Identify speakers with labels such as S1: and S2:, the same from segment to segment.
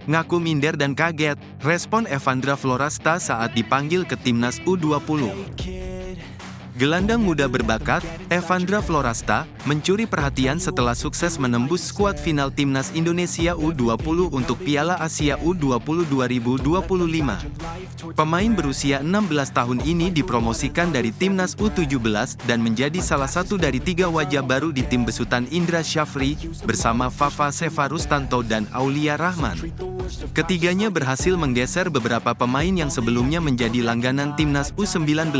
S1: Ngaku minder dan kaget, respon Evandra Florasta saat dipanggil ke timnas U20. Gelandang muda berbakat, Evandra Florasta, mencuri perhatian setelah sukses menembus skuad final timnas Indonesia U20 untuk Piala Asia U20 2025. Pemain berusia 16 tahun ini dipromosikan dari timnas U17 dan menjadi salah satu dari 3 wajah baru di tim besutan Indra Syafri, bersama Fafa Sefarustanto dan Aulia Rahman. Ketiganya berhasil menggeser beberapa pemain yang sebelumnya menjadi langganan timnas U19,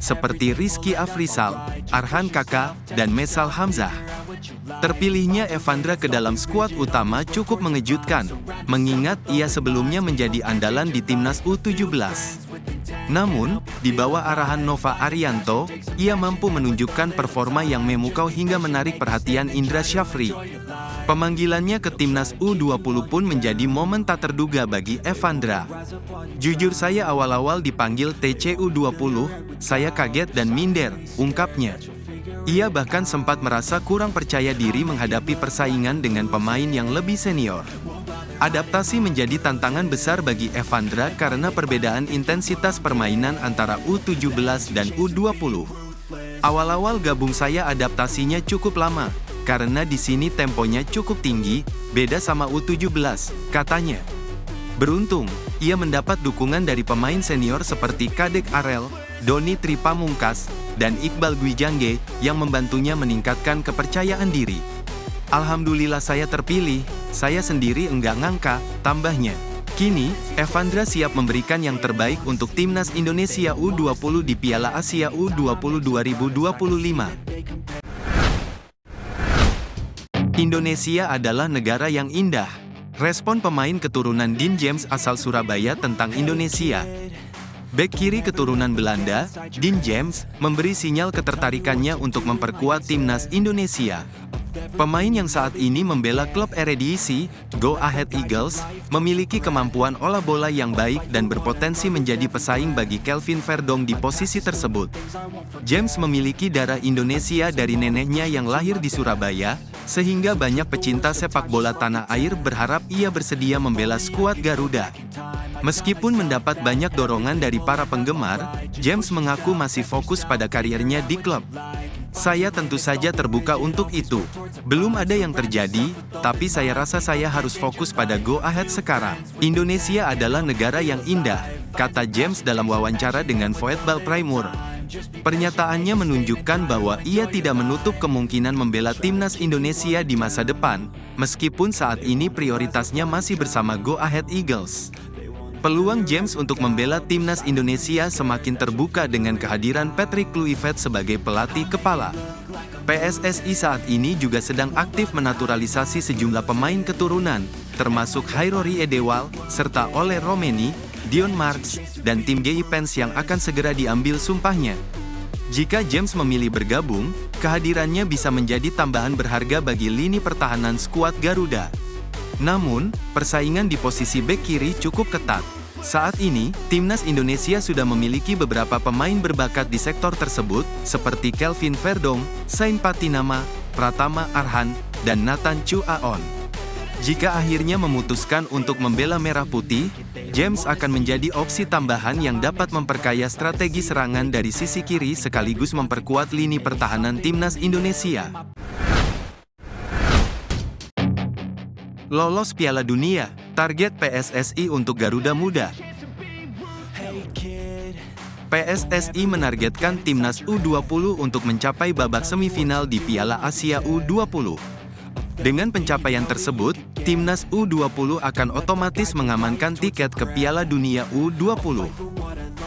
S1: seperti Rizky Afrizal, Arhan Kaka, dan Mesal Hamzah. Terpilihnya Evandra ke dalam skuad utama cukup mengejutkan, mengingat ia sebelumnya menjadi andalan di timnas U17. Namun, di bawah arahan Nova Arianto, ia mampu menunjukkan performa yang memukau hingga menarik perhatian Indra Syafri. Pemanggilannya ke timnas U20 pun menjadi momen tak terduga bagi Evandra. "Jujur saya awal-awal dipanggil TCU20, saya kaget dan minder," ungkapnya. Ia bahkan sempat merasa kurang percaya diri menghadapi persaingan dengan pemain yang lebih senior. Adaptasi menjadi tantangan besar bagi Evandra karena perbedaan intensitas permainan antara U17 dan U20. "Awal-awal gabung saya adaptasinya cukup lama, karena di sini temponya cukup tinggi, beda sama U17, katanya. Beruntung, ia mendapat dukungan dari pemain senior seperti Kadek Arel, Doni Tripamungkas, dan Iqbal Gwijangge, yang membantunya meningkatkan kepercayaan diri. Alhamdulillah saya terpilih, saya sendiri enggak ngangka," tambahnya. Kini, Evandra siap memberikan yang terbaik untuk timnas Indonesia U20 di Piala Asia U20 2025. Indonesia adalah negara yang indah. Respon pemain keturunan Dean James asal Surabaya tentang Indonesia. Bek kiri keturunan Belanda, Dean James, memberi sinyal ketertarikannya untuk memperkuat timnas Indonesia. Pemain yang saat ini membela klub Eredivisie, Go Ahead Eagles, memiliki kemampuan olah bola yang baik dan berpotensi menjadi pesaing bagi Kelvin Verdong di posisi tersebut. James memiliki darah Indonesia dari neneknya yang lahir di Surabaya, sehingga banyak pecinta sepak bola tanah air berharap ia bersedia membela skuad Garuda. Meskipun mendapat banyak dorongan dari para penggemar, James mengaku masih fokus pada karirnya di klub. "Saya tentu saja terbuka untuk itu. Belum ada yang terjadi, tapi saya rasa saya harus fokus pada Go Ahead sekarang. Indonesia adalah negara yang indah," kata James dalam wawancara dengan Voetbal Primeur. Pernyataannya menunjukkan bahwa ia tidak menutup kemungkinan membela timnas Indonesia di masa depan, meskipun saat ini prioritasnya masih bersama Go Ahead Eagles. Peluang James untuk membela timnas Indonesia semakin terbuka dengan kehadiran Patrick Kluivert sebagai pelatih kepala. PSSI saat ini juga sedang aktif menaturalisasi sejumlah pemain keturunan, termasuk Hairori Edewal, serta Ole Romeni, Dion Marks, dan tim GIPens yang akan segera diambil sumpahnya. Jika James memilih bergabung, kehadirannya bisa menjadi tambahan berharga bagi lini pertahanan skuad Garuda. Namun, persaingan di posisi bek kiri cukup ketat. Saat ini, timnas Indonesia sudah memiliki beberapa pemain berbakat di sektor tersebut, seperti Kelvin Verdong, Sain Patinama, Pratama Arhan, dan Nathan Chu Aon. Jika akhirnya memutuskan untuk membela Merah Putih, James akan menjadi opsi tambahan yang dapat memperkaya strategi serangan dari sisi kiri sekaligus memperkuat lini pertahanan timnas Indonesia. Lolos Piala Dunia, target PSSI untuk Garuda Muda. PSSI menargetkan timnas U20 untuk mencapai babak semifinal di Piala Asia U20. Dengan pencapaian tersebut, timnas U20 akan otomatis mengamankan tiket ke Piala Dunia U20.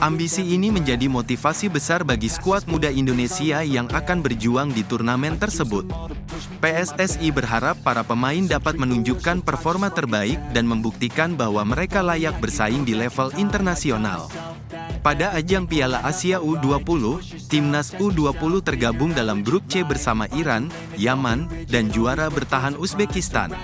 S1: Ambisi ini menjadi motivasi besar bagi skuad muda Indonesia yang akan berjuang di turnamen tersebut. PSSI berharap para pemain dapat menunjukkan performa terbaik dan membuktikan bahwa mereka layak bersaing di level internasional. Pada ajang Piala Asia U20, timnas U20 tergabung dalam grup C bersama Iran, Yaman, dan juara bertahan Uzbekistan.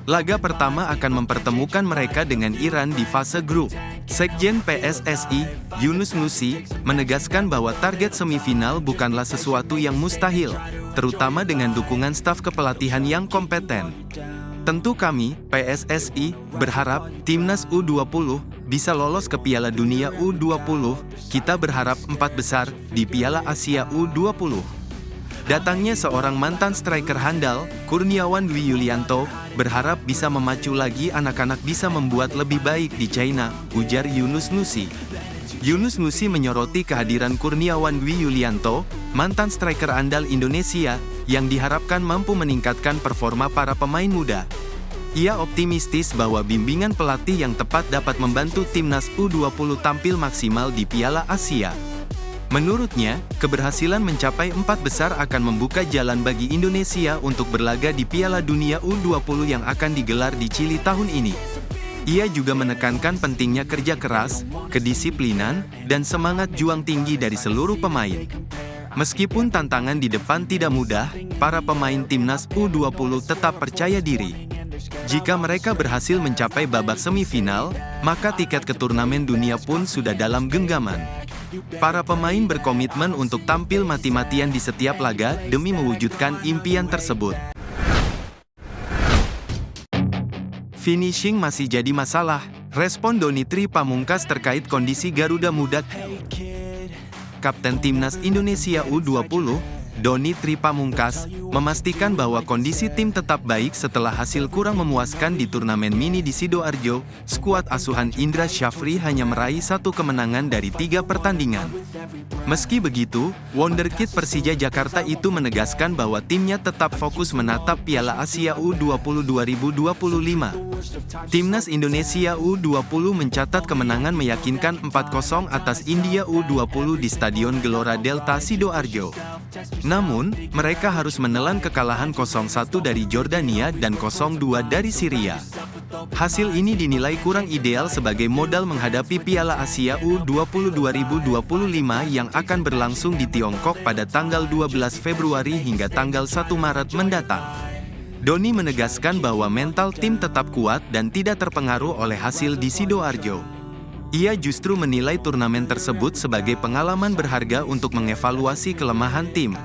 S1: Laga pertama akan mempertemukan mereka dengan Iran di fase grup. Sekjen PSSI, Yunus Nusi, menegaskan bahwa target semifinal bukanlah sesuatu yang mustahil, terutama dengan dukungan staf kepelatihan yang kompeten. Tentu kami, PSSI, berharap Timnas U20 bisa lolos ke Piala Dunia U20. Kita berharap 4 besar di Piala Asia U20. Datangnya seorang mantan striker handal, Kurniawan Dwi Yulianto, berharap bisa memacu lagi anak-anak bisa membuat lebih baik di China, ujar Yunus Nusi. Yunus Nusi menyoroti kehadiran Kurniawan Dwi Yulianto, mantan striker andal Indonesia, yang diharapkan mampu meningkatkan performa para pemain muda. Ia optimistis bahwa bimbingan pelatih yang tepat dapat membantu Timnas U20 tampil maksimal di Piala Asia. Menurutnya, keberhasilan mencapai 4 besar akan membuka jalan bagi Indonesia untuk berlaga di Piala Dunia U20 yang akan digelar di Chili tahun ini. Ia juga menekankan pentingnya kerja keras, kedisiplinan, dan semangat juang tinggi dari seluruh pemain. Meskipun tantangan di depan tidak mudah, para pemain Timnas U20 tetap percaya diri. Jika mereka berhasil mencapai babak semifinal, maka tiket ke turnamen dunia pun sudah dalam genggaman. Para pemain berkomitmen untuk tampil mati-matian di setiap laga demi mewujudkan impian tersebut. Finishing masih jadi masalah, respon Doni Tri Pamungkas terkait kondisi Garuda Muda. Kapten Timnas Indonesia U20, Doni Tri Pamungkas, memastikan bahwa kondisi tim tetap baik setelah hasil kurang memuaskan di turnamen mini di Sidoarjo. Skuad asuhan Indra Syafri hanya meraih 1 kemenangan dari 3 pertandingan. Meski begitu, wonderkid Persija Jakarta itu menegaskan bahwa timnya tetap fokus menatap Piala Asia U20 2025. Timnas Indonesia U20 mencatat kemenangan meyakinkan 4-0 atas India U20 di Stadion Gelora Delta Sidoarjo. Namun, mereka harus menelan kekalahan 0-1 dari Jordania dan 0-2 dari Syria. Hasil ini dinilai kurang ideal sebagai modal menghadapi Piala Asia U20 2025 yang akan berlangsung di Tiongkok pada tanggal 12 Februari hingga tanggal 1 Maret mendatang. Doni menegaskan bahwa mental tim tetap kuat dan tidak terpengaruh oleh hasil di Sidoarjo. Ia justru menilai turnamen tersebut sebagai pengalaman berharga untuk mengevaluasi kelemahan tim.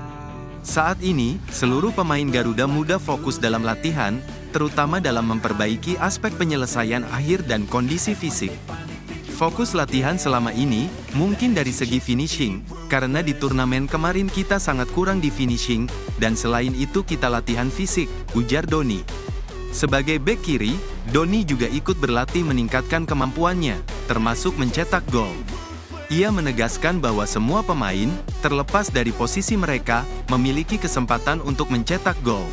S1: Saat ini, seluruh pemain Garuda Muda fokus dalam latihan, terutama dalam memperbaiki aspek penyelesaian akhir dan kondisi fisik. Fokus latihan selama ini, mungkin dari segi finishing, karena di turnamen kemarin kita sangat kurang di finishing, dan selain itu kita latihan fisik, ujar Doni. Sebagai bek kiri, Doni juga ikut berlatih meningkatkan kemampuannya, termasuk mencetak gol. Ia menegaskan bahwa semua pemain, terlepas dari posisi mereka, memiliki kesempatan untuk mencetak gol.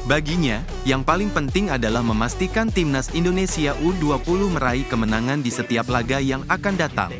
S1: Baginya, yang paling penting adalah memastikan Timnas Indonesia U20 meraih kemenangan di setiap laga yang akan datang.